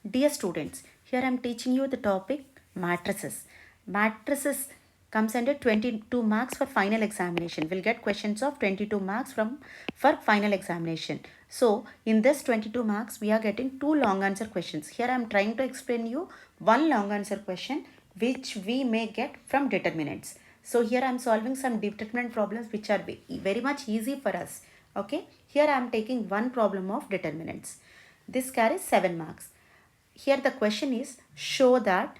Dear students, here I am teaching you the topic matrices. Matrices comes under 22 marks for final examination. We'll get questions of 22 marks for final examination. So in this 22 marks, we are getting two long answer questions. Here I am trying to explain you one long answer question which we may get from determinants. So here I am solving some determinant problems which are very much easy for us. Okay, here I am taking one problem of determinants. This carries 7 marks. Here the question is, show that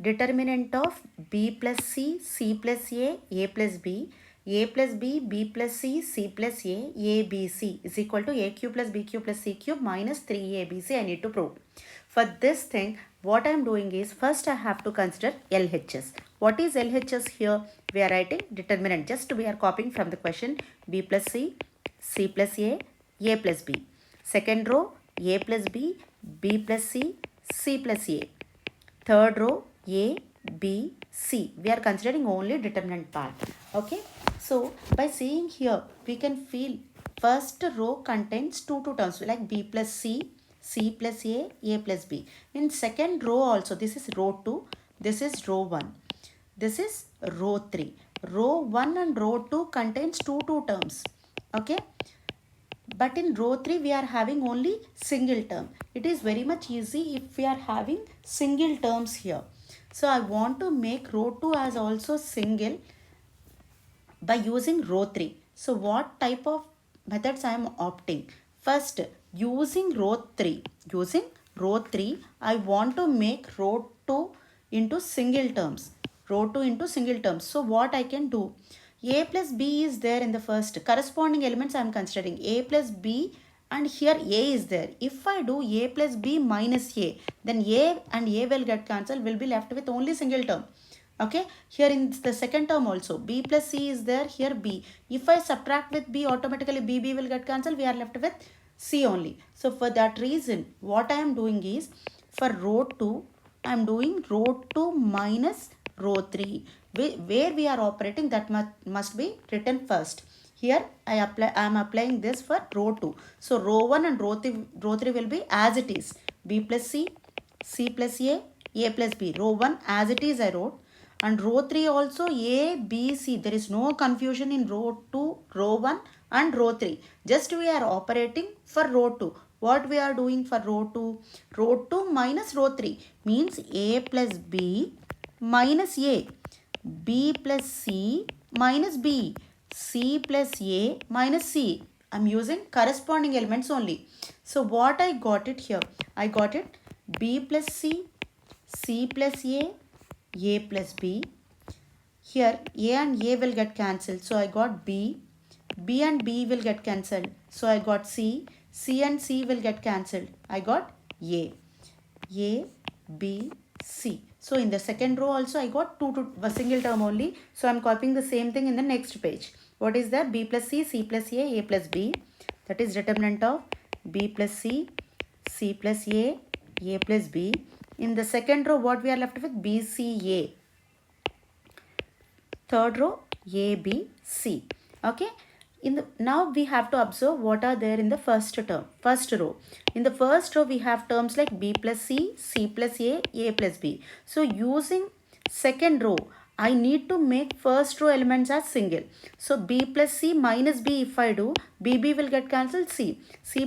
determinant of b plus c plus a plus b, b plus c plus a b c is equal to a cube plus b cube plus c cube minus 3abc. I need to prove. For this thing, what I am doing is, first I have to consider LHS. What is LHS here? We are writing determinant. Just we are copying from the question b plus c plus a plus b. Second row, a plus b plus c plus a. Third row, a, b, c. We are considering only determinant part. Okay. So, by seeing here, we can feel first row contains two terms like b plus c plus a plus b. In second row also, this is row 2, this is row 1. This is row 3. Row 1 and row 2 contains two terms. Okay. But in row 3, we are having only single term. It is very much easy if we are having single terms here. So I want to make row 2 as also single by using row 3. So what type of methods I am opting? First, using row 3, I want to make row 2 into single terms. So what I can do? A plus b is there in the first. Corresponding elements I am considering a plus b, and here a is there. If I do a plus b minus a, then a and a will get cancelled. Will be left with only single term. Okay. Here in the second term also, b plus c is there. Here b. If I subtract with b, automatically b will get cancelled. We are left with c only. So for that reason, what I am doing is, for row 2, I am doing row 2 minus row 3. Where we are operating, that must be written first. Here I am applying this for row 2. So row 1 and row 3 will be as it is. B plus c plus a plus b. Row 1 as it is I wrote. And row 3 also a, b, c. There is no confusion in row 2, row 1 and row 3. Just we are operating for row 2. What we are doing for row 2? Row 2 minus row 3 means a plus b minus a. B plus c minus b, c plus a minus c. I am using corresponding elements only. So what I got it here? I got it b plus c plus a plus b. Here a and a will get cancelled. So I got b and b will get cancelled. So I got c and c will get cancelled. I got a, b, c. So in the second row also I got a single term only. So I am copying the same thing in the next page. What is that? B plus c plus a plus b. That is determinant of b plus c plus a plus b. In the second row, what we are left with? B, c, a. Third row, a, b, c. Okay. Now we have to observe what are there in the first row. In the first row, we have terms like b plus c plus a plus b. So using second row, I need to make first row elements as single. So b plus c minus b if I do, b will get cancelled, c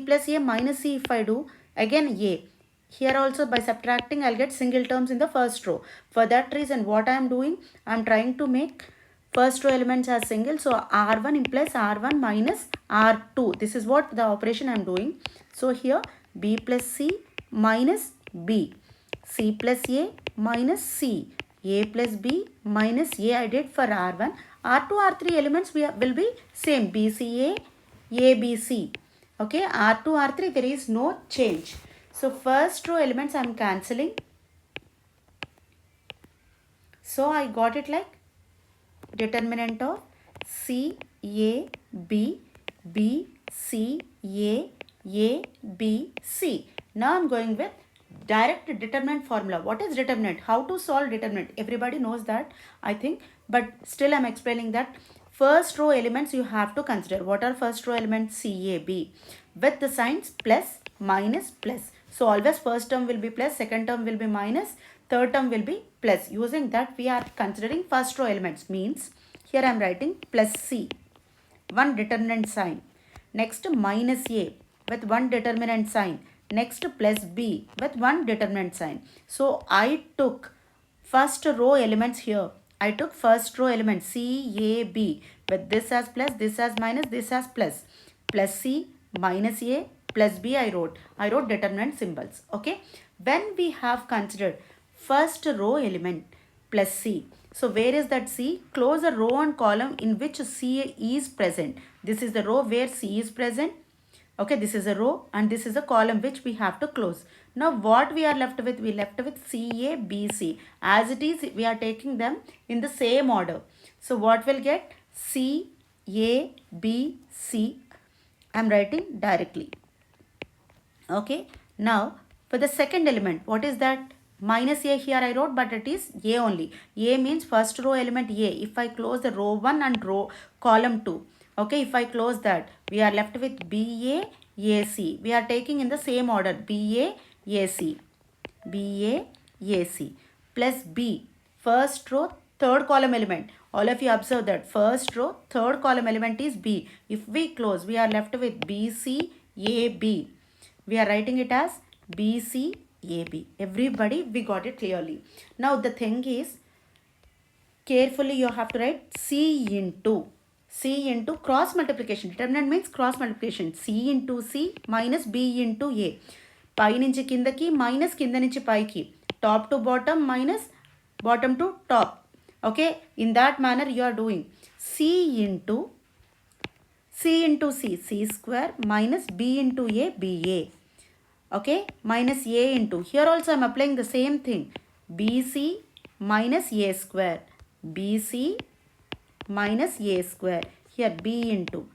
plus a minus c if I do, again a. Here also by subtracting, I'll get single terms in the first row. For that reason, what I am doing? I am trying to make first row elements are single. So R1 implies R1 minus R2. This is what the operation I am doing. So here B plus C minus B. C plus A minus C. A plus B minus A I did for R1. R2, R3 elements will be same. BCA, ABC. Okay. R2, R3 there is no change. So first row elements I am cancelling. So I got it like determinant of C, A, B, B, C, A, B, C. Now I am going with direct determinant formula. What is determinant? How to solve determinant? Everybody knows that, I think, but still I am explaining that. First row elements you have to consider. What are first row elements? C, A, B with the signs plus, minus, plus. So always first term will be plus, second term will be minus, third term will be plus. Using that we are considering first row elements, means here I am writing plus C, one determinant sign. Next minus A with one determinant sign. Next plus B with one determinant sign. So I took first row elements here. I took first row element C, A, B with this as plus, this as minus, this as plus. Plus C, minus A, plus B I wrote. I wrote determinant symbols. Okay. When we have considered first row element plus C. So where is that C? Close a row and column in which C is present. This is the row where C is present. Okay, this is a row and this is a column which we have to close. Now what we are left with? We left with C, A, B, C. As it is, we are taking them in the same order. So what will get? C, A, B, C. I am writing directly. Okay, now for the second element, what is that? Minus A here I wrote, but it is A only. A means first row element A. If I close the row 1 and row column 2, okay, if I close that, we are left with B, A, A, C. We are taking in the same order, B, A, A, C. B, A, A, C plus B, first row, third column element. All of you observe that first row, third column element is B. If we close, we are left with B, C, A, B. We are writing it as B, C, A, B. Everybody, we got it clearly. Now the thing is, carefully you have to write C into cross multiplication. Determinant means cross multiplication. C into C minus B into A. Pai nunchi kindaki minus kinda nunchi paiki. Top to bottom minus bottom to top. Okay, in that manner you are doing C into C, C square minus B into A, BA. Okay, minus A into, here also I am applying the same thing, BC minus A square, BC minus A square, here B into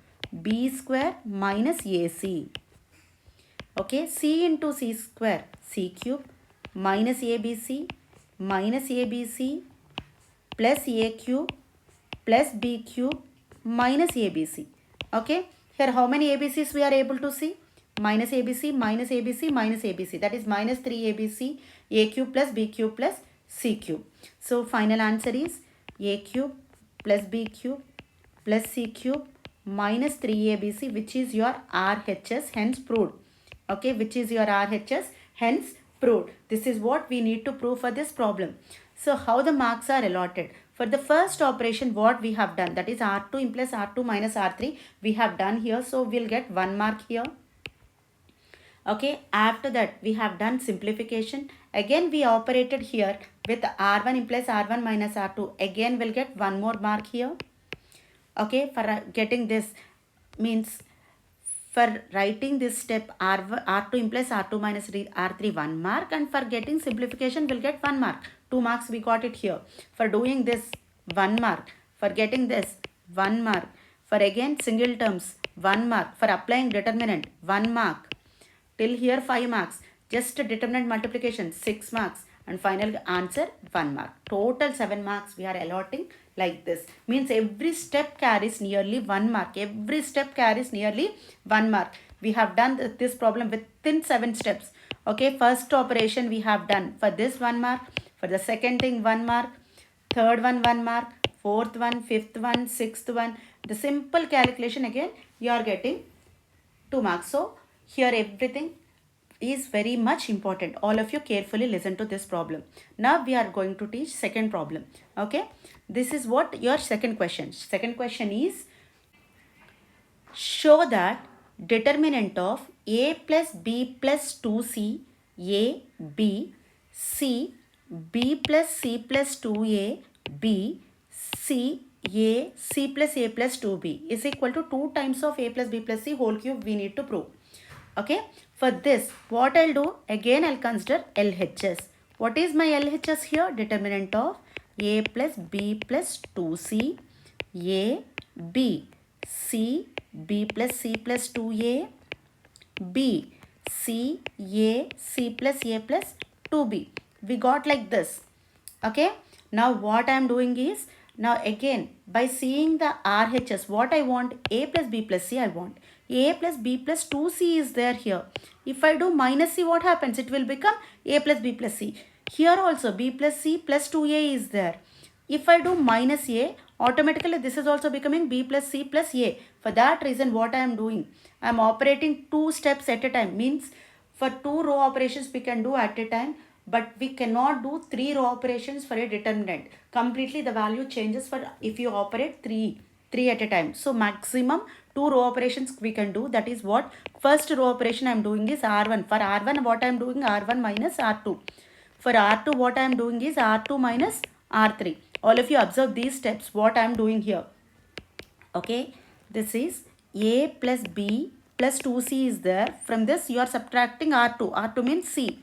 B square minus AC. Okay, C into C square, C cube minus ABC plus A cube plus B cube minus ABC. Okay, here how many ABCs we are able to see? Minus ABC, minus ABC, minus ABC. That is minus 3ABC, A cube plus B cube plus C cube. So final answer is A cube plus B cube plus C cube minus 3ABC, which is your RHS, hence proved. Okay, which is your RHS, hence proved. This is what we need to prove for this problem. So how the marks are allotted? For the first operation, what we have done, that is R2 implies R2 minus R3, we have done here. So we'll get 1 mark here. Okay, after that we have done simplification. Again we operated here with R1 implies R1 minus R2. Again we'll get 1 more mark here. Okay, for getting this, means for writing this step, R2 implies R2 minus R3 1 mark, and for getting simplification we'll get 1 mark. 2 marks we got it here. For doing this 1 mark. For getting this 1 mark. For again single terms 1 mark. For applying determinant 1 mark. Till here 5 marks. Just determinant multiplication 6 marks. And final answer 1 mark. Total 7 marks we are allotting like this. Means every step carries nearly 1 mark. Every step carries nearly 1 mark. We have done this problem within 7 steps. Okay, first operation we have done. For this 1 mark. For the second thing 1 mark. Third one 1 mark. Fourth one, fifth one, sixth one. The simple calculation again you are getting 2 marks. So here everything is very much important. All of you carefully listen to this problem. Now we are going to teach second problem. Okay, this is what your second question. Second question is, show that determinant of A plus B plus 2C, A, B, C, B plus C plus 2A, B, C, A, C plus A plus 2B is equal to 2 times of A plus B plus C whole cube we need to prove. Okay, for this what I'll do, again I'll consider LHS. What is my LHS here? Determinant of A plus B plus 2C, A, B, C, B plus C plus 2A, B, C, A, C plus A plus 2B. We got like this. Okay, now what I am doing is, now again by seeing the RHS, what I want, A plus B plus C I want. A plus B plus 2C is there here. If I do minus C, what happens? It will become A plus B plus C. Here also B plus C plus 2A is there. If I do minus A, automatically this is also becoming B plus C plus A. For that reason, what I am doing? I am operating 2 steps at a time. Means for 2 row operations we can do at a time, but we cannot do 3 row operations for a determinant. Completely the value changes for if you operate 3 at a time. So maximum 2 row operations we can do. That is what first row operation I am doing is R1. For R1 what I am doing, R1 minus R2. For R2 what I am doing is R2 minus R3. All of you observe these steps what I am doing here. Okay, this is A plus B plus 2C is there. From this you are subtracting R2. R2 means C.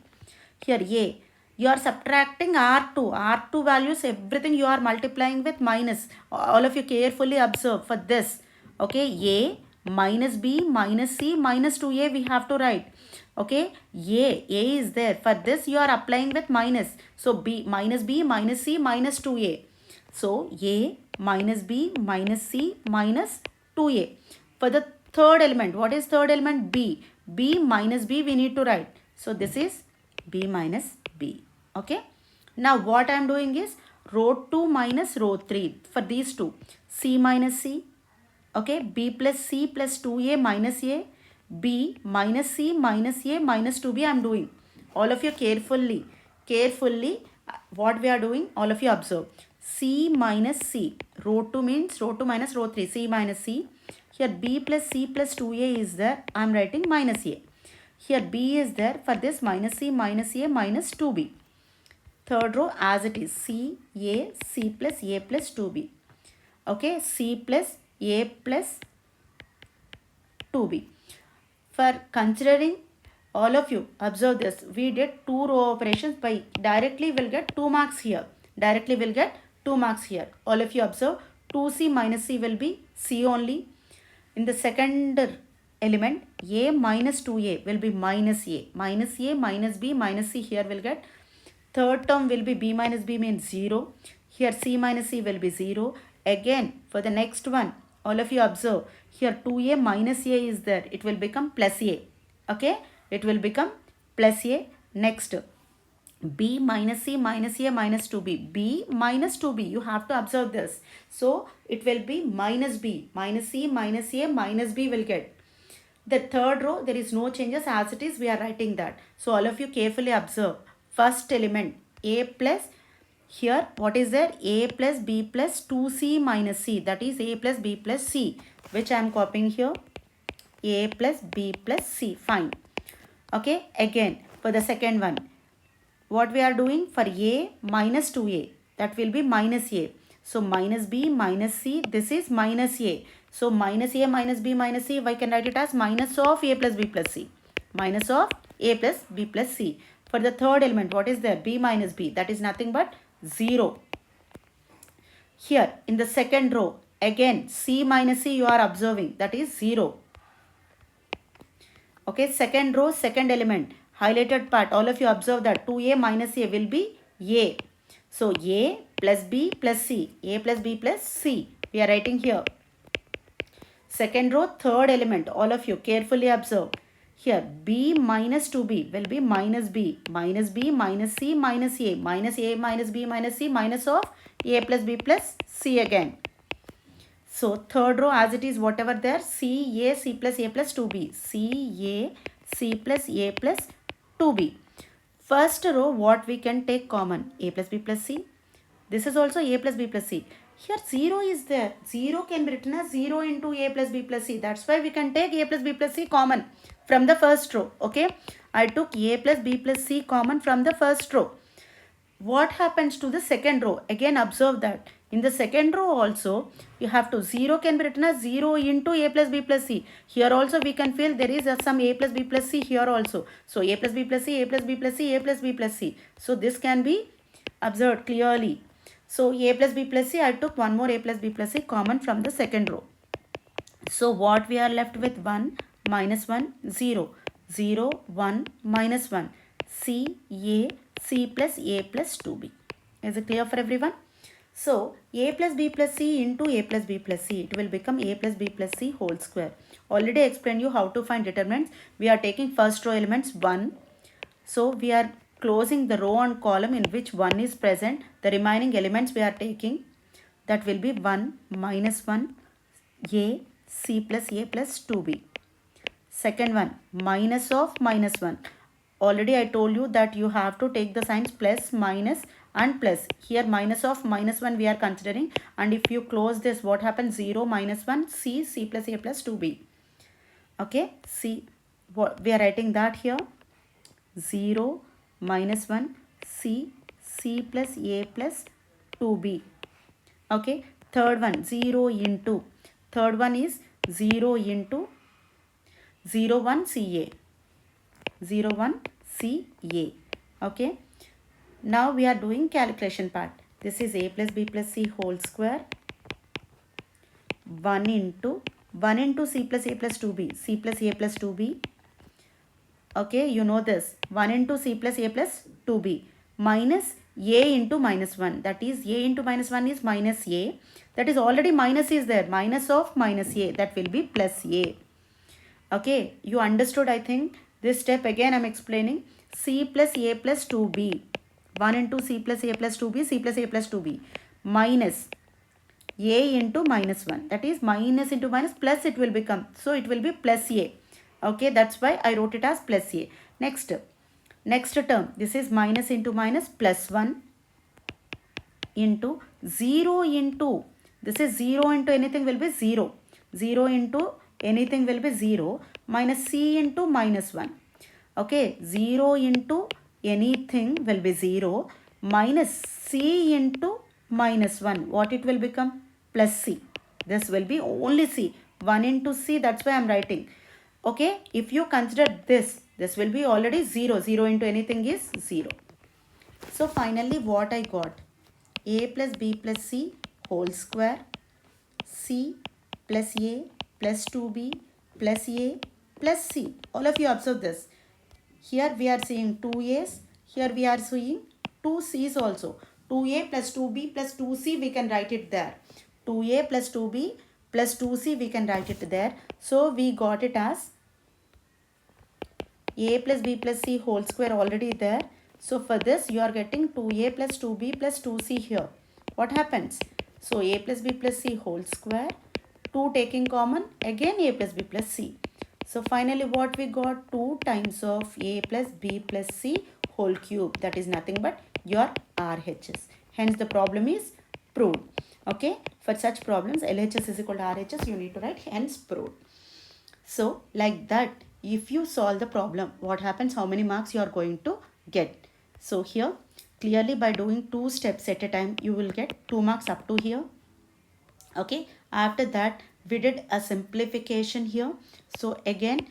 Here A. You are subtracting R2. R2 values, everything you are multiplying with minus. All of you carefully observe for this. Okay, A minus B minus C minus 2A we have to write. Okay, A is there. For this you are applying with minus. So B minus C minus 2A. So A minus B minus C minus 2A. For the third element, what is third element? B. B minus B we need to write. So this is B minus B. Okay. Now what I am doing is row 2 minus row 3 for these two. C minus C. Okay. B plus C plus 2A minus A. B minus C minus A minus 2B I am doing. All of you carefully what we are doing, all of you observe. C minus C. Row 2 means row 2 minus row 3. C minus C. Here B plus C plus 2A is there. I am writing minus A. Here B is there. For this minus C minus A minus 2B. Third row as it is. C, A, C plus A plus 2B. Okay. C plus A plus 2B. For considering all of you, observe this. We did 2 row operations by directly will get 2 marks here. Directly will get 2 marks here. All of you observe 2C minus C will be C only. In the second element, A minus 2A will be minus A. Minus A minus B minus C here will get. Third term will be B minus B means 0. Here C minus C will be 0. Again for the next one, all of you observe. Here 2A minus A is there. It will become plus A. Okay. It will become plus A. Next. B minus C minus A minus 2B. B minus 2B. You have to observe this. So it will be minus B. Minus C minus A minus B will get. The third row there is no changes as it is. We are writing that. So all of you carefully observe. First element A plus. Here what is there? A plus B plus 2C minus C. That is A plus B plus C. Which I am copying here. A plus B plus C. Fine. Okay. Again for the second one. What we are doing for A minus 2A, that will be minus A. So minus B minus C, this is minus A. So minus A minus B minus C, I can write it as minus of A plus B plus C. Minus of A plus B plus C. For the third element, what is there? B minus B, that is nothing but 0. Here in the second row, again C minus C you are observing, that is 0. Okay, second row, second element. Highlighted part, all of you observe that 2A minus A will be A. So A plus B plus C. A plus B plus C. We are writing here. Second row, third element. All of you carefully observe. Here B minus 2B will be minus B. Minus B minus C minus A. Minus A minus B minus C minus of A plus B plus C again. So third row as it is whatever there. C, A, C plus A plus 2B. C, A, C plus A plus 2B. First row what we can take common? A plus B plus C. This is also A plus B plus C. Here 0 is there. 0 can be written as 0 into A plus B plus C. That's why we can take A plus B plus C common from the first row. Okay. I took A plus B plus C common from the first row. What happens to the second row? Again observe that. In the second row also, you have to 0 can be written as 0 into A plus B plus C. Here also we can feel there is some A plus B plus C here also. So A plus B plus C, A plus B plus C, A plus B plus C. So this can be observed clearly. So A plus B plus C, I took one more A plus B plus C common from the second row. So what we are left with? 1, minus 1, 0. 0, 1, minus 1. C, A, C plus A plus 2B. Is it clear for everyone? So a plus b plus c into a plus b plus c, it will become a plus b plus c whole square. Already explained you how to find determinants. We are taking first row elements 1. So we are closing the row and column in which 1 is present. The remaining elements we are taking, that will be 1 minus 1 a c plus a plus 2b. Second one, minus of minus 1. Already I told you that you have to take the signs plus, minus and plus. Here minus of minus 1 we are considering, and if you close this, what happens? 0 minus 1 c plus a plus 2b. Okay, c, what we are writing that here, 0 minus 1 c plus a plus 2b. Okay, third one, 0 into, third one is 0 into 01 CA, 01 CA. Okay, now we are doing calculation part. This is a plus b plus c whole square, 1 into c plus a plus 2b, c plus a plus 2b. Okay, you know this, 1 into c plus a plus 2b minus a into minus 1, that is a into minus 1 is minus a, that is already minus is there, minus of minus a, that will be plus a. Okay, you understood, I think. This step again I am explaining. C plus a plus 2b, 1 into c plus a plus 2b, c plus a plus 2b minus a into minus 1, that is minus into minus plus it will become, so it will be plus a. Okay, that's why I wrote it as plus a. Next term, this is minus into minus plus 1 into 0 into, this is 0 into anything will be 0, 0 into anything will be 0 minus c into minus 1. Okay, 0 into anything will be 0 minus c into minus 1. What it will become? Plus c. This will be only c. 1 into c, that's why I am writing. Okay, if you consider this will be already 0. 0 into anything is 0. So finally what I got? A plus b plus c whole square, c plus a plus 2b plus a plus c. All of you observe this. Here we are seeing 2a's, here we are seeing 2c's also. 2a plus 2b plus 2c we can write it there. 2a plus 2b plus 2c we can write it there. So we got it as a plus b plus c whole square already there. So for this you are getting 2a plus 2b plus 2c here. What happens? So a plus b plus c whole square, 2 taking common, again a plus b plus c. So finally what we got? 2 times of a plus b plus c whole cube, that is nothing but your RHS. Hence the problem is proved. Okay, for such problems LHS is equal to RHS, you need to write hence proved. So like that, if you solve the problem, what happens? How many marks you are going to get? So here clearly by doing 2 steps at a time, you will get 2 marks up to here. Okay, after that we did a simplification here. So again,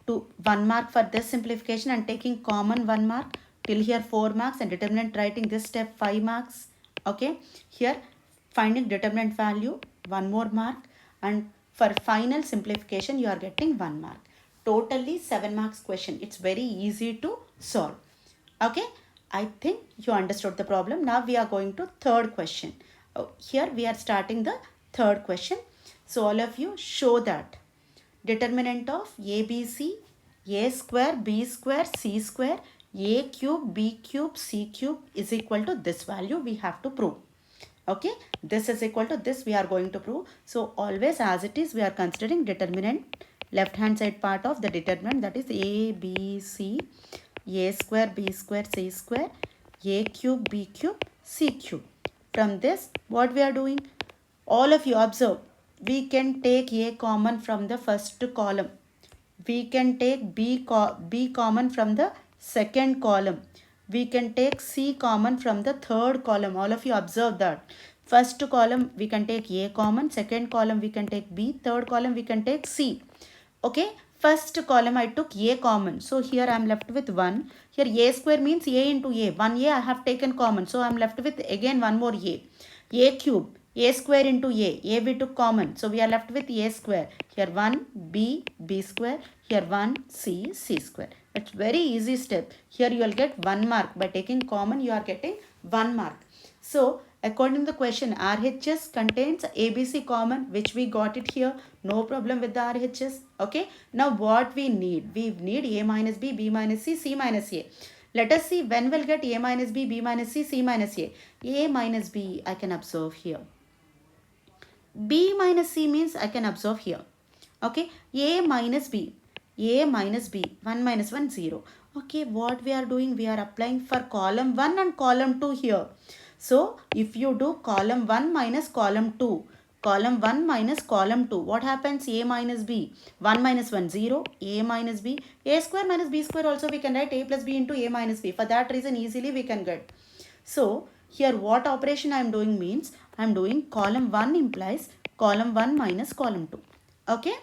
1 mark for this simplification and taking common 1 mark. Till here 4 marks, and determinant writing this step 5 marks. Okay, here finding determinant value 1 more mark, and for final simplification you are getting 1 mark. Totally 7 marks question. It's very easy to solve. Okay, I think you understood the problem. Now we are going to third question. Here we are starting the third question. So all of you show that determinant of ABC, a square, b square, c square, a cube, b cube, c cube is equal to this value we have to prove. Okay, this is equal to this we are going to prove. So always as it is we are considering determinant, left hand side part of the determinant, that is a, b, c, a square, b square, c square, a cube, b cube, c cube. From this what we are doing? All of you observe, we can take a common from the first column. We can take b common from the second column. We can take c common from the third column. All of you observe that. First column we can take a common, second column we can take b, third column we can take c. Okay, first column I took a common. So here I am left with 1. Here a square means a into a. 1a I have taken common. So I am left with again one more a. A cube, a square into a we took common. So we are left with a square. Here 1 b, b square. Here 1 c, c square. It's very easy step. Here you will get 1 mark. By taking common, you are getting 1 mark. So, according to the question, RHS contains ABC common, which we got it here. No problem with the RHS. Okay. Now, what we need? We need A minus B, B minus C, C minus A. Let us see when we'll get A minus B, B minus C, C minus A. A minus B, I can observe here. B minus C means I can observe here. Okay. A minus B. A minus B. 1 minus 1, 0. Okay. What we are doing? We are applying for column 1 and column 2 here. So, if you do column 1 minus column 2, column 1 minus column 2, what happens? A minus B. 1 minus 1, 0. A minus B. A square minus B square also we can write A plus B into A minus B. For that reason, easily we can get. So, here what operation I am doing means, I am doing column 1 implies column 1 minus column 2. Okay.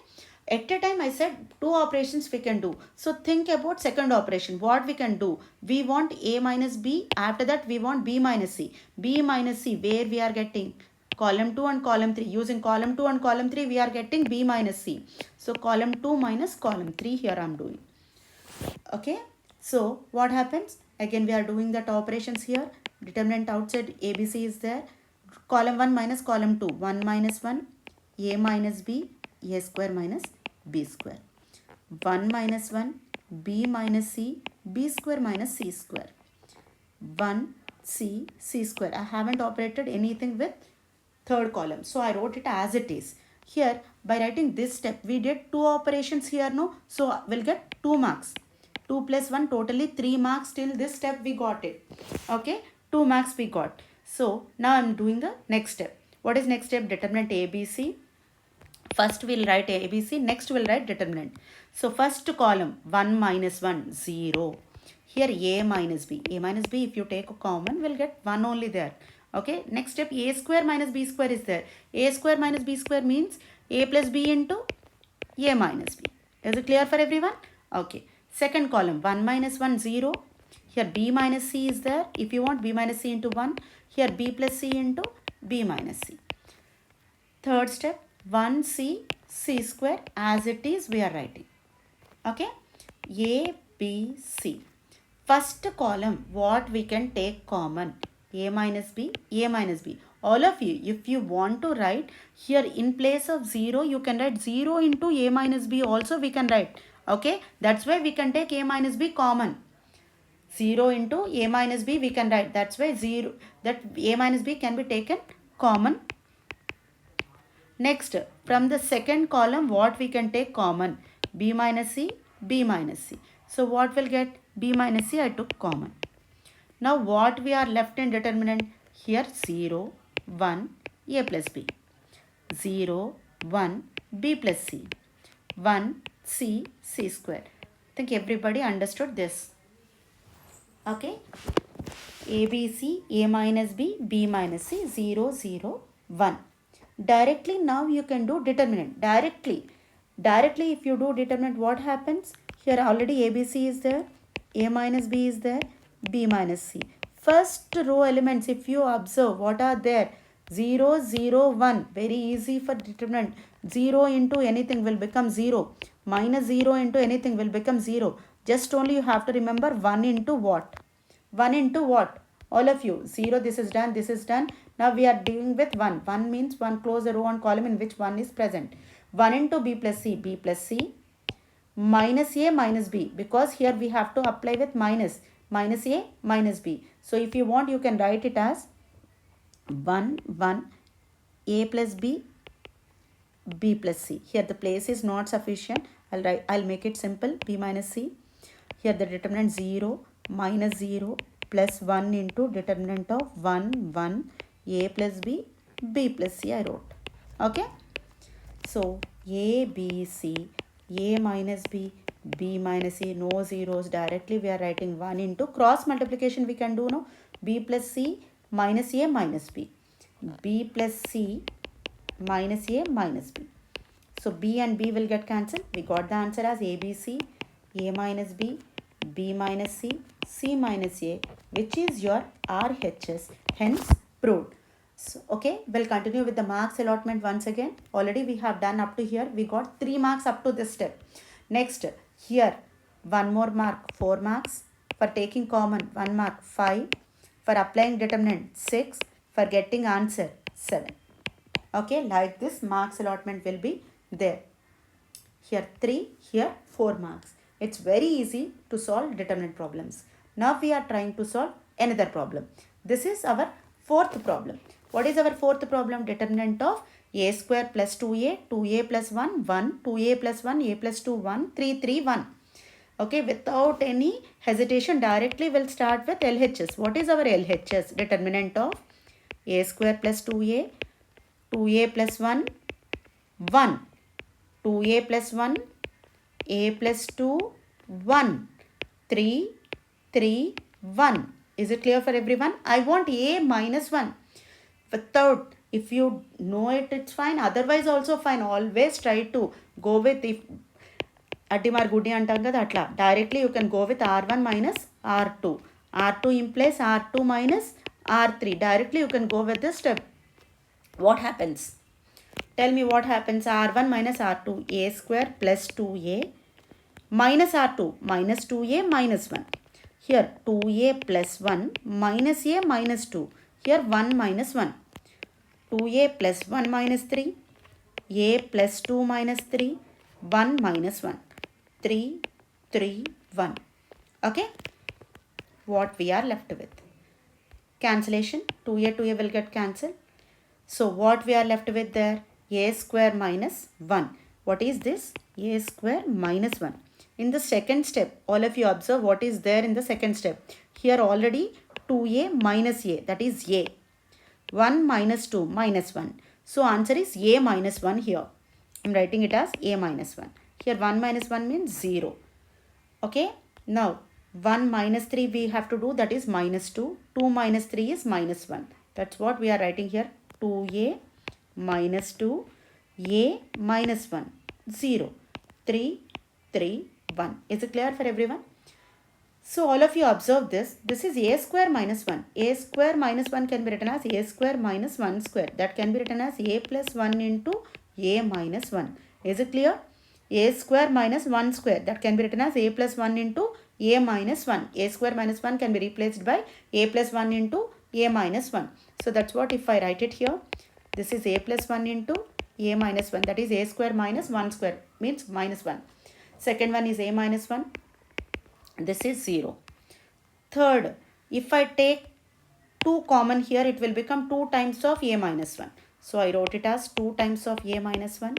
At a time I said 2 operations we can do. So think about second operation. What we can do? We want A minus B. After that we want B minus C. B minus C, where we are getting? Column 2 and column 3. Using column 2 and column 3 we are getting B minus C. So column 2 minus column 3 here I am doing. Okay. So what happens? Again we are doing that operations here. Determinant outside ABC is there. Column 1 minus column 2. 1 minus 1. A minus B. A square minus B square. 1 minus 1. B minus C. B square minus C square. 1 C. C square. I haven't operated anything with third column. So I wrote it as it is. Here by writing this step we did 2 operations here, no? So we'll get 2 marks. 2 plus 1 totally 3 marks. Till this step we got it. Okay. 2 marks we got. So now I'm doing the next step. What is next step? Determinant ABC. First we'll write ABC. Next we'll write determinant. So first column 1 minus 1, 0. Here A minus B. A minus B, if you take a common, we'll get 1 only there. Okay. Next step A square minus B square is there. A square minus B square means A plus B into A minus B. Is it clear for everyone? Okay. Second column 1 minus 1, 0. Here B minus C is there. If you want B minus C into 1, here B plus C into B minus C. Third step 1C C square as it is we are writing. Okay. A, B, C. First column what we can take common? A minus B, A minus B. All of you, if you want to write here in place of 0, you can write 0 into A minus B also we can write. Okay. That's why we can take A minus B common. 0 into A minus B we can write. That's why 0, that A minus B can be taken common. Next, from the second column what we can take common? B minus C, B minus C. So what will get? B minus C I took common. Now what we are left in determinant? Here 0, 1, A plus B. 0, 1, B plus C. 1, C, C square. I think everybody understood this. Okay. ABC, A minus B, B minus C, 0, 0, 1. Directly now you can do determinant. Directly if you do determinant, what happens? Here already ABC is there, A minus B is there, B minus C. First row elements, if you observe, what are there? 0, 0, 1. Very easy for determinant. 0 into anything will become 0. Minus 0 into anything will become 0. Just only you have to remember 1 into what? 1 into what? All of you. 0, this is done, this is done. Now we are dealing with 1. 1 means 1 close the row and column in which 1 is present. 1 into B plus C, B plus C. Minus A minus B, because here we have to apply with minus. Minus A minus B. So if you want, you can write it as 1, 1, A plus B, B plus C. Here the place is not sufficient. I'll make it simple. B minus C. Here the determinant 0, minus 0, plus 1 into determinant of 1, 1, A plus B, B plus C I wrote. Okay. So A, B, C, A minus B, B minus C, no zeros. Directly we are writing 1 into cross multiplication we can do, no? B plus C minus A minus B. B plus C minus A minus B. So B and B will get cancelled. We got the answer as ABC, A minus B, B minus C, C minus A, which is your RHS, hence proved. So, okay, we'll continue with the marks allotment once again. Already we have done up to here. We got 3 marks up to this step. Next, here 1 more mark, 4 marks. For taking common, 1 mark, 5. For applying determinant, 6. For getting answer, 7. Okay, like this marks allotment will be there. Here 3, here 4 marks. It's very easy to solve determinant problems. Now we are trying to solve another problem. This is our fourth problem. What is our fourth problem? Determinant of a square plus 2a, 2a plus 1, 1, 2a plus 1, a plus 2, 1, 3, 3, 1. Okay, without any hesitation, directly we'll start with LHS. What is our LHS? Determinant of a square plus 2a, 2a plus 1, 1. 2a plus 1, a plus 2, 1, 3, 3, 1. Is it clear for everyone? I want a minus 1. Without, if you know it, it's fine. Otherwise also fine. Always try to go with, if Addimar Gudi antam kada atla, directly you can go with R1 minus R2. R2 implies R2 minus R3. Directly you can go with this step. What happens? Tell me what happens. R1 minus R2, a square plus 2a minus R2 minus 2a minus 1. Here 2a plus 1 minus a minus 2. Here 1 minus 1. 2a plus 1 minus 3. A plus 2 minus 3. 1 minus 1. 3, 3, 1. Okay. What we are left with? Cancellation. 2a, 2a will get cancelled. So what we are left with there? A square minus 1. What is this? A square minus 1. In the second step, all of you observe what is there in the second step. Here already 2a minus a, that is a. 1 minus 2 minus 1. So answer is a minus 1 here. I am writing it as a minus 1. Here 1 minus 1 means 0. Okay. Now 1 minus 3 we have to do, that is minus 2. 2 minus 3 is minus 1. That's what we are writing here. 2a minus 2, a minus 1, 0, 3, 3, 1. Is it clear for everyone? So all of you observe this. This is a square minus 1. A square minus 1 can be written as a square minus 1 square. That can be written as a plus 1 into a minus 1. Is it clear? A square minus 1 square. That can be written as a plus 1 into a minus 1. A square minus 1 can be replaced by a plus 1 into a minus 1. So that's what if I write it here. This is a plus 1 into a minus 1. That is a square minus 1 square. Means minus 1. Second one is a minus 1. This is 0. Third, if I take 2 common here, it will become 2 times of a minus 1. So I wrote it as 2 times of a minus 1,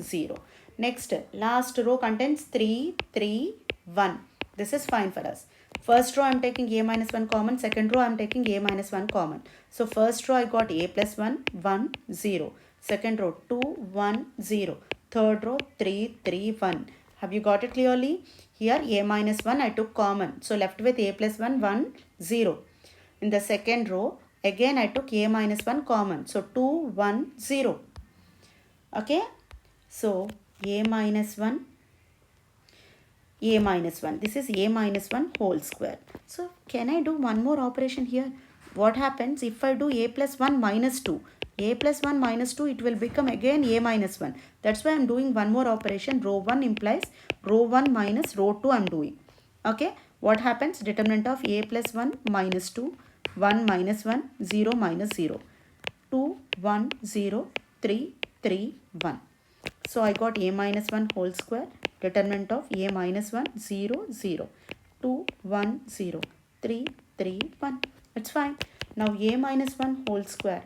0. Next, last row contains 3, 3, 1. This is fine for us. First row I am taking a minus 1 common. Second row I am taking a minus 1 common. So first row I got a plus 1, 1, 0. Second row 2, 1, 0. Third row 3, 3, 1. Have you got it clearly? Here a minus 1 I took common. So left with a plus 1, 1, 0. In the second row again I took a minus 1 common. So 2, 1, 0. Okay. So a minus 1, a minus 1. This is a minus 1 whole square. So can I do one more operation here? What happens if I do a plus 1 minus 2? A plus 1 minus 2, it will become again a minus 1. That's why I am doing one more operation. Row 1 implies row 1 minus row 2 I am doing. Okay. What happens? Determinant of a plus 1 minus 2, 1 minus 1, 0 minus 0. 2, 1, 0, 3, 3, 1. So I got a minus 1 whole square. Determinant of a minus 1, 0, 0. 2, 1, 0. 3, 3, 1. It's fine. Now a minus 1 whole square.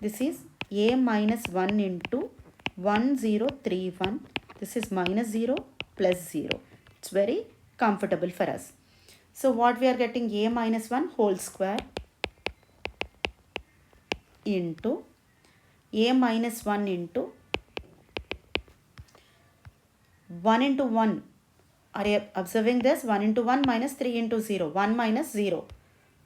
This is a minus 1 into 1, 0, 3, 1. This is minus 0 plus 0. It's very comfortable for us. So what we are getting? A minus 1 whole square into a minus 1 into 1 into 1. Are you observing this? 1 into 1 minus 3 into 0. 1 minus 0.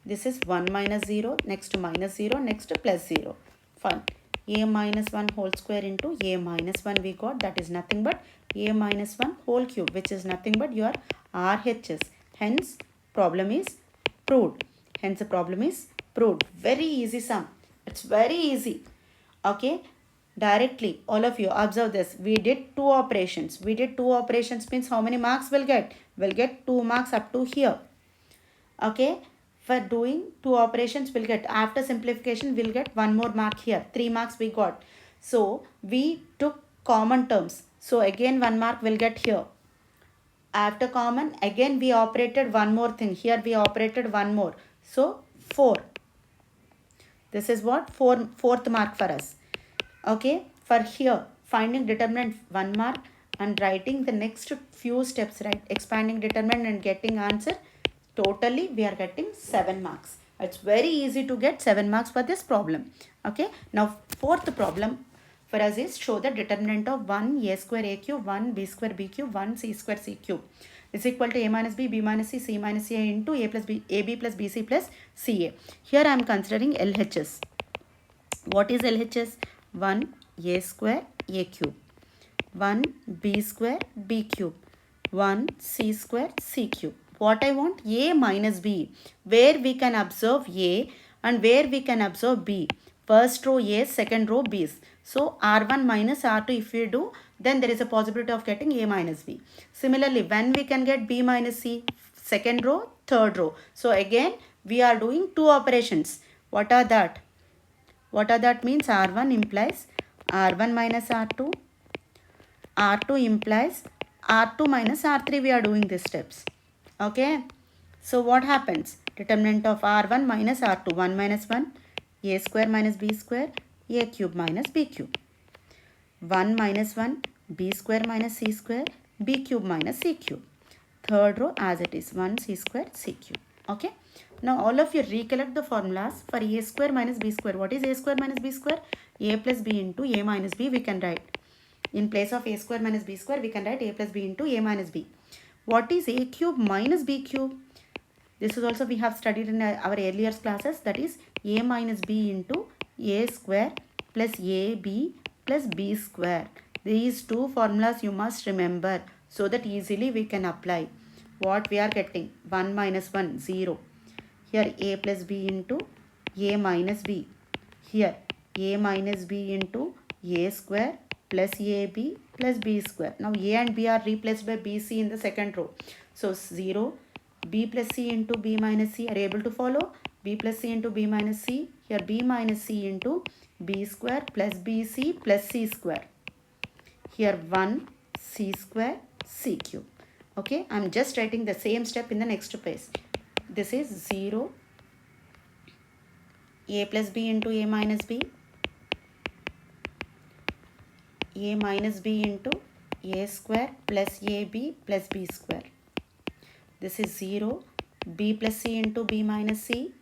This is 1 minus 0. Next minus 0. Next plus 0. Fine. A minus 1 whole square into a minus 1 we got. That is nothing but a minus 1 whole cube, which is nothing but your RHS. Hence, problem is proved. Hence, the problem is proved. Very easy sum. It's very easy. Okay. directly, all of you observe this, we did two operations. We did two operations means how many marks we'll get? We'll get 2 marks up to here. Okay, for doing two operations we'll get, after simplification we'll get 1 more mark here, 3 marks we got. So we took common terms, so again 1 mark will get here. After common, again we operated one more thing, here we operated one more, so 4. This is what, fourth mark for us. Okay, for here finding determinant 1 mark, and writing the next few steps, right, expanding determinant and getting answer, totally we are getting 7 marks. It's very easy to get 7 marks for this problem. Okay, now fourth problem for us is show the determinant of 1 a square a cube, 1 b square b cube, 1 c square c cube is equal to a minus b, b minus c, c minus a into a plus b, ab plus bc plus ca. Here I am considering LHS. What is LHS? 1 a square a cube, 1 b square b cube, 1 c square c cube. What I want? A minus b, where we can observe a and where we can observe b. First row A, second row B's. So R1 minus R2 if we do, then there is a possibility of getting A minus B. Similarly, when we can get B minus C? Second row, third row. So again, we are doing two operations. What are that? What are that means? R1 implies R1 minus R2. R2 implies R2 minus R3. We are doing these steps. Okay. So what happens? Determinant of R1 minus R2. 1 minus 1. A square minus b square, a cube minus b cube. 1 minus 1, b square minus c square, b cube minus c cube. Third row as it is, 1 c square c cube. Okay. Now all of you recollect the formulas for a square minus b square. What is a square minus b square? A plus b into a minus b we can write. In place of a square minus b square, we can write a plus b into a minus b. What is a cube minus b cube? This is also we have studied in our earlier classes, that is a minus b into a square plus ab plus b square. These two formulas you must remember so that easily we can apply. What we are getting? 1 minus 1, 0. Here a plus b into a minus b. Here a minus b into a square plus ab plus b square. Now a and b are replaced by bc in the second row. So 0. B plus c into b minus c, are you able to follow? B plus c into b minus c, here b minus c into b square plus bc plus c square. Here 1 c square c cube. Okay, I am just writing the same step in the next page. This is 0 a plus b into a minus b, a minus b into a square plus ab plus b square. This is 0, b plus c into b minus c,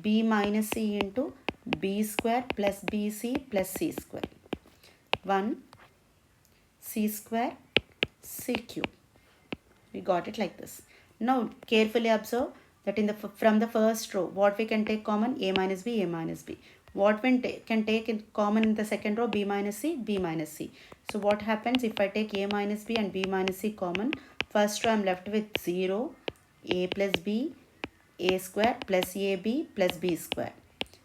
b minus c into b square plus bc plus c square. 1 c square c cube. We got it like this. Now carefully observe that in the from the first row, what we can take common? A minus b, a minus b. What we can take in common in the second row? B minus c, b minus c. So what happens if I take a minus b and b minus c common? First row I am left with 0, a plus b, a square plus ab plus b square.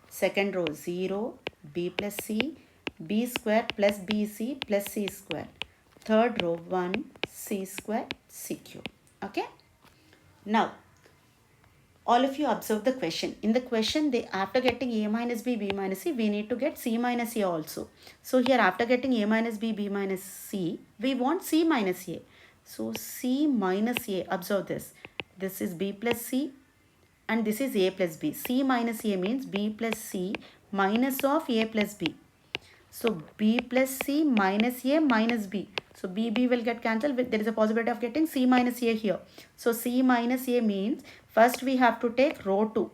Second row 0, b plus c, b square plus bc plus c square. Third row 1, c square c cube. Okay. Now all of you observe the question. In the question, they after getting a minus b, b minus c, we need to get c minus a also. So here after getting a minus b, b minus c, we want c minus a. So c minus a, observe this. This is b plus c and this is a plus b. C minus a means b plus c minus of a plus b. So b plus c minus a minus b. So b will get cancelled. There is a possibility of getting c minus a here. So c minus a means first we have to take row 2.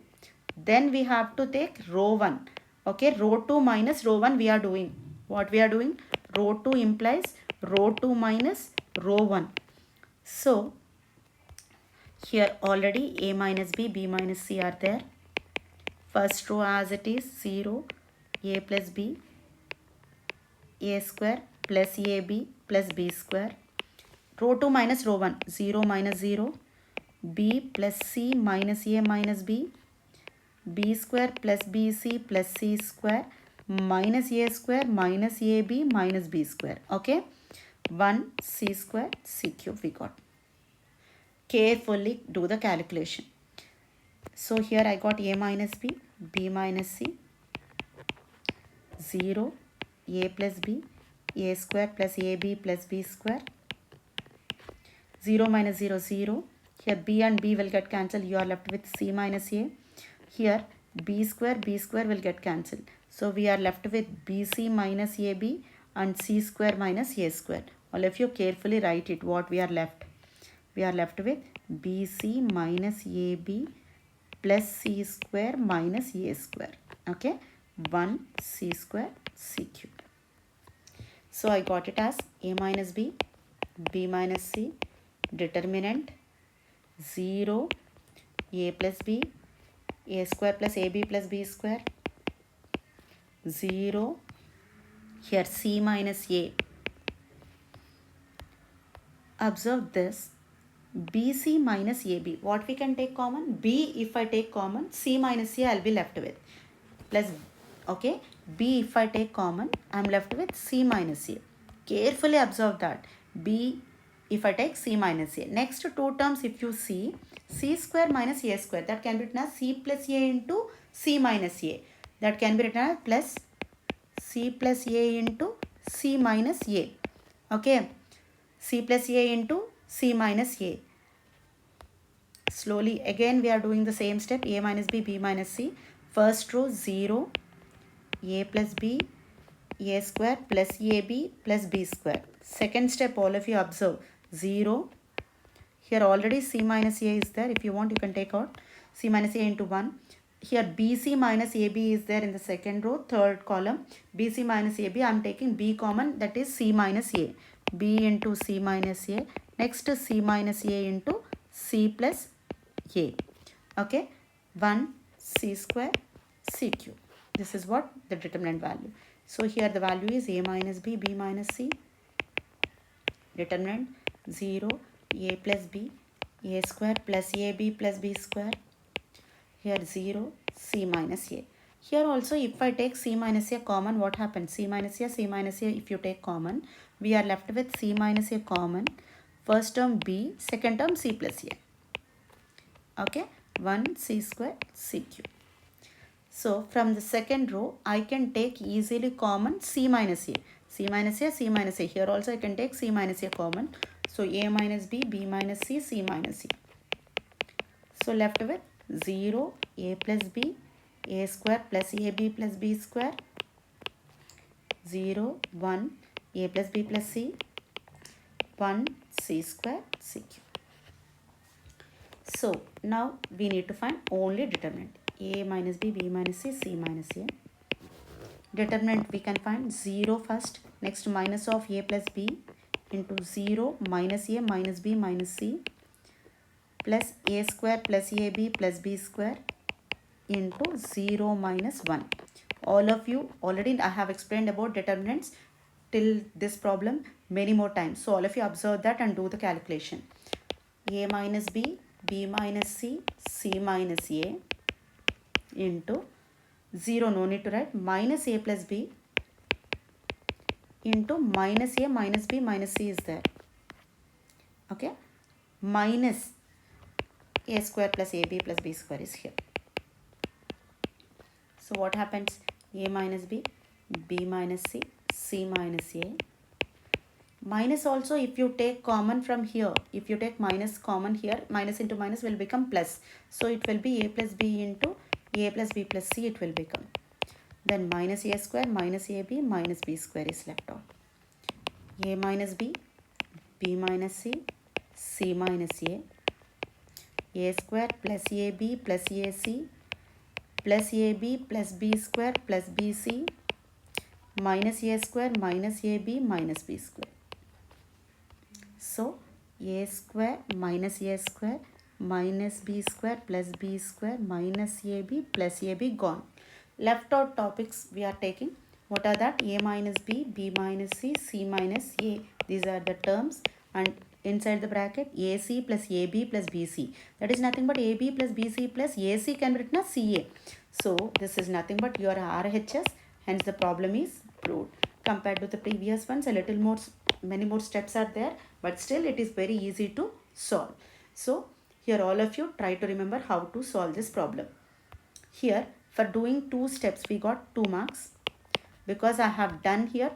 Then we have to take row 1. Okay, row 2 minus row 1 we are doing. What we are doing? Row 2 implies row 2 minus row 1. So here already a minus b, b minus c are there. First row as it is 0, a plus b, a square plus ab plus b square. Row 2 minus row 1, 0 minus 0, b plus c minus a minus b, b square plus bc plus c square minus a square minus ab minus b square. Okay, 1 c square c cube we got. Carefully do the calculation. So here I got a minus b minus c, 0, a plus b, a square plus ab plus b square, 0 minus 0, 0. Here b and b will get cancelled. You are left with c minus a. Here b square will get cancelled. So we are left with bc minus ab and c square minus a square. All of you carefully write it. What we are left? We are left with bc minus ab plus c square minus a square. Okay, 1 c square c cube. So I got it as a minus b minus c, determinant 0, a plus b, a square plus ab plus b square, 0, here c minus a. Observe this, bc minus ab. What we can take common? B if I take common, c minus a I will be left with. Plus, okay, b if I take common, I am left with c minus a. Carefully observe that. B if I take c minus a. Next two terms if you see, c square minus a square, that can be written as c plus a into c minus a. That can be written as plus c plus a into c minus a. Okay, c plus a into c minus a. Slowly again we are doing the same step, a minus b minus c. First row 0, a plus b, a square plus ab plus b square. Second step, all of you observe, 0. Here already c minus a is there. If you want, you can take out c minus a into 1. Here bc minus ab is there in the second row, third column. bc minus ab, I am taking b common, that is c minus a. b into c minus a. Next c minus a into c plus a. Okay, 1 c square c cube. This is what the determinant value. So here the value is a minus b minus c. Determinant 0, a plus b, a square plus ab plus b square. Here 0, c minus a. Here also if I take c minus a common, what happens? C minus a, if you take common, we are left with c minus a common. First term b, second term c plus a. Okay, 1 c square c cube. So from the second row, I can take easily common c minus a. C minus a. Here also I can take c minus a common. So a minus b minus c, c minus c. So left with 0, a plus b, a square plus ab plus b square, 0, 1, a plus b plus c, 1 c square c cube. So now we need to find only determinant. A minus b minus c, c minus a. Determinant we can find 0 first. Next minus of a plus b into 0 minus a minus b minus c plus a square plus ab plus b square into 0 minus 1. All of you already, I have explained about determinants till this problem many more times. So all of you observe that and do the calculation. A minus b minus c, c minus a into 0, no need to write, minus a plus b into minus a minus b minus c is there. Okay, minus a square plus ab plus b square is here. So what happens? A minus b minus c, c minus a. Minus also if you take common from here, if you take minus common here, minus into minus will become plus. So it will be a plus b into a plus b plus c it will become. Then minus a square minus ab minus b square is left out. A minus b minus c, c minus a square plus ab plus ac plus ab plus b square plus bc minus a square minus ab minus b square. So a square minus b square plus b square minus ab plus ab gone. Left out topics we are taking. What are that? A minus b minus c, c minus a. These are the terms, and inside the bracket ac plus ab plus bc. That is nothing but ab plus bc plus ac can be written as ca. So this is nothing but your RHS Hence the problem is proved. Compared to the previous ones, a little more, many more steps are there, but still it is very easy to solve. So here all of you try to remember how to solve this problem. Here for doing 2 steps we got 2 marks, because I have done here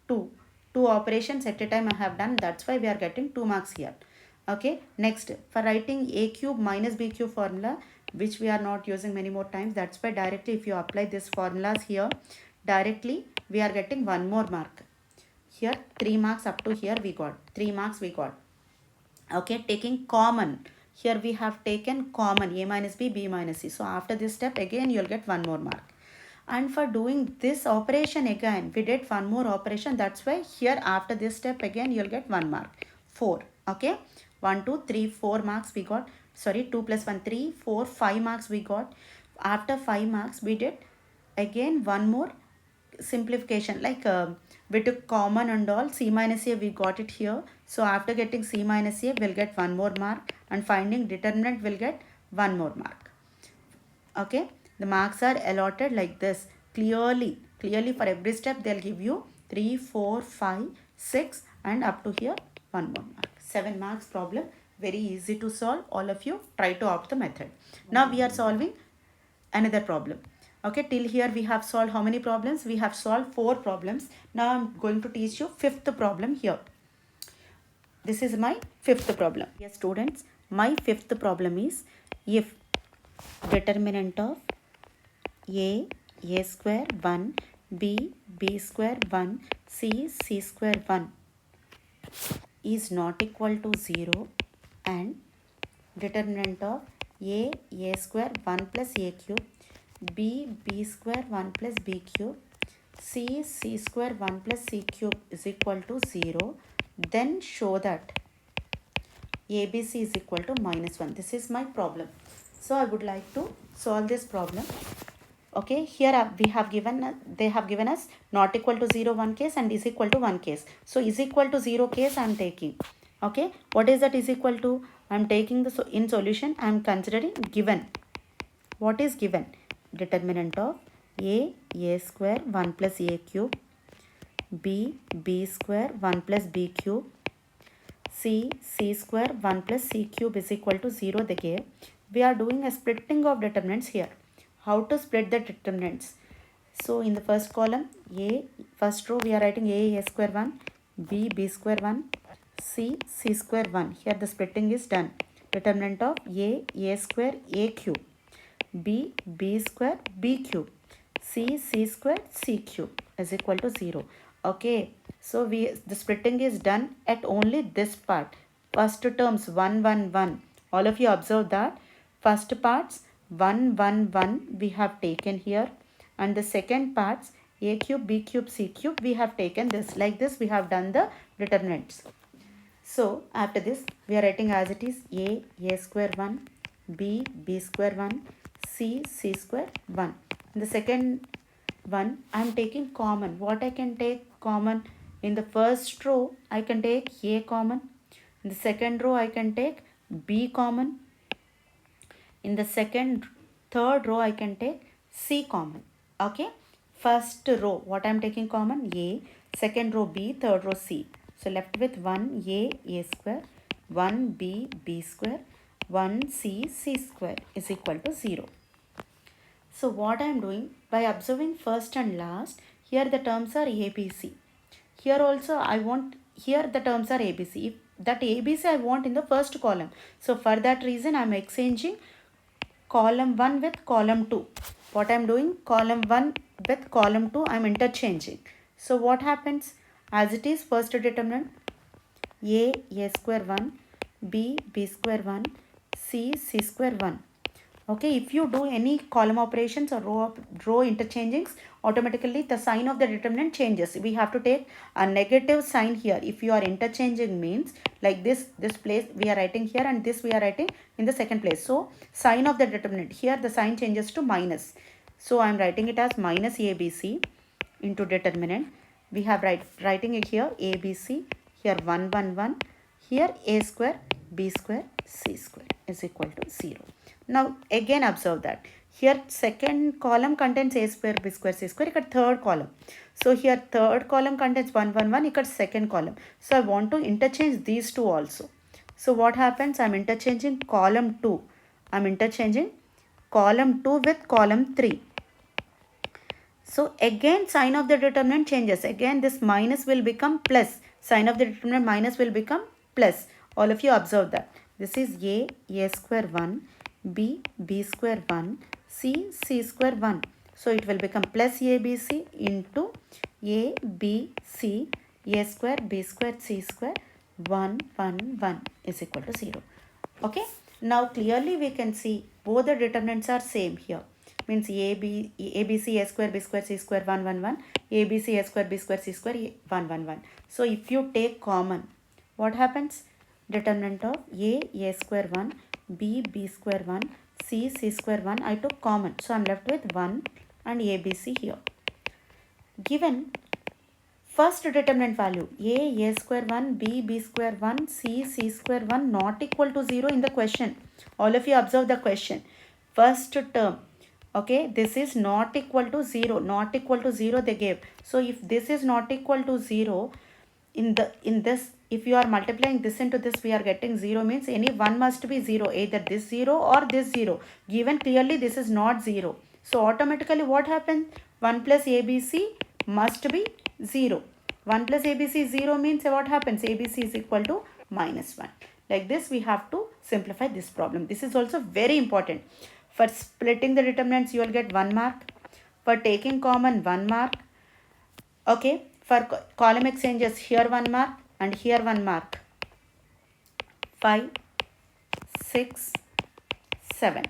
two operations at a time I have done, that's why we are getting 2 marks here. Okay, next for writing a cube minus b cube formula, which we are not using many more times, that's why directly if you apply this formulas here, directly we are getting 1 more mark. Here 3 marks, up to here we got 3 marks we got. Okay, taking common, here we have taken common a minus b, b minus c, so after this step again you will get 1 more mark. And for doing this operation again we did 1 more operation, that's why here after this step again you will get 1 mark, 4. Okay, 1 2 3 4 marks we got, sorry, 2 plus 1 3 4 5 marks we got. After 5 marks we did again 1 more simplification, like we took common and all, c minus a we got it here, so after getting c minus a we'll get 1 more mark, and finding determinant will get 1 more mark. Okay, the marks are allotted like this, clearly for every step they'll give you 3 4 5 6 and up to here 1 more mark. 7 marks problem, very easy to solve. All of you try to opt the method. Now we are solving another problem. Okay, till here we have solved how many problems? We have solved 4 problems. Now I'm going to teach you 5th problem here. This is my 5th problem. Yes students, my 5th problem is, if determinant of a square 1, b square 1, c square 1 is not equal to 0, and determinant of a square 1 plus a cube, b square 1 plus b cube, c square 1 plus c cube is equal to 0, then show that ABC is equal to -1. This is my problem. So I would like to solve this problem. Okay, here they have given us not equal to 0 one case and is equal to 1 case. So is equal to 0 case I am taking. Okay, what is that is equal to? I am taking the in solution I am considering given. What is given? Determinant of a square 1 plus a cube, b square 1 plus b cube, c square 1 plus c cube is equal to 0 they gave. We are doing a splitting of determinants here. How to split the determinants? So in the first column, first row we are writing a square 1, b square 1, c square 1. Here the splitting is done. Determinant of a square a cube, b square b cube, c square c cube is equal to 0. Okay, so the splitting is done at only this part. First terms 1 1 1. All of you observe that first parts 1 1 1 we have taken here, and the second parts a cube b cube c cube we have taken this. Like this we have done the determinants. So after this we are writing as it is a square 1, b square 1, c square 1. In the second one I am taking common. What I can take common? In the first row I can take a common. In the second row I can take b common. In the third row I can take c common. Okay, first row what I am taking common? A. Second row b, third row c. So left with 1 a square, 1 b square, 1 c square is equal to 0. So what I am doing, by observing first and last, here the terms are ABC. Here also I want, here the terms are ABC. If that ABC I want in the first column. So for that reason I am exchanging column 1 with column 2. What I am doing? Column 1 with column 2 I am interchanging. So what happens? As it is, first determinant a square 1, b square 1, c square 1. Okay, if you do any column operations or row interchangings, automatically the sign of the determinant changes. We have to take a negative sign here. If you are interchanging means like this place we are writing here and this we are writing in the second place. So sign of the determinant, here the sign changes to minus. So I am writing it as minus ABC into determinant. We have writing it here ABC, here 1 1 1, here a square b square c square is equal to 0. Now again observe that Here second column contains a square, b square, c square. Here third column. So here third column contains 1, 1, 1. Here second column. So I want to interchange these two also. So what happens? I'm interchanging column 2. I'm interchanging column 2 with column 3. So again sign of the determinant changes. Again this minus will become plus. Sign of the determinant minus will become plus. All of you observe that. This is a square 1, b square 1, c square 1. So it will become plus abc into a b c a square b square c square 1 1 1 is equal to 0. Okay. Now clearly we can see both the determinants are same here. Means ABC a square b square c square 1 1 1, ABC a square b square c square 1 1 1. So if you take common, what happens? Determinant of a square 1, b square 1, c square 1, I took common. So I am left with 1 and ABC here. Given first determinant value a square 1, b square 1, c square 1 not equal to 0 in the question. All of you observe the question. First term, okay, this is not equal to 0. Not equal to 0 they gave. So if this is not equal to 0, in this, if you are multiplying this into this, we are getting 0, means any one must be 0, either this 0 or this 0. Given clearly this is not 0. So automatically what happens? 1 plus ABC must be 0. 1 plus ABC is 0 means what happens? ABC is equal to minus 1. Like this we have to simplify this problem. This is also very important. For splitting the determinants you will get 1 mark. For taking common 1 mark. Okay. For column exchanges, here 1 mark and here 1 mark. 5, 6, 7.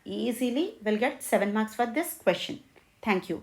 Easily will get 7 marks for this question. Thank you.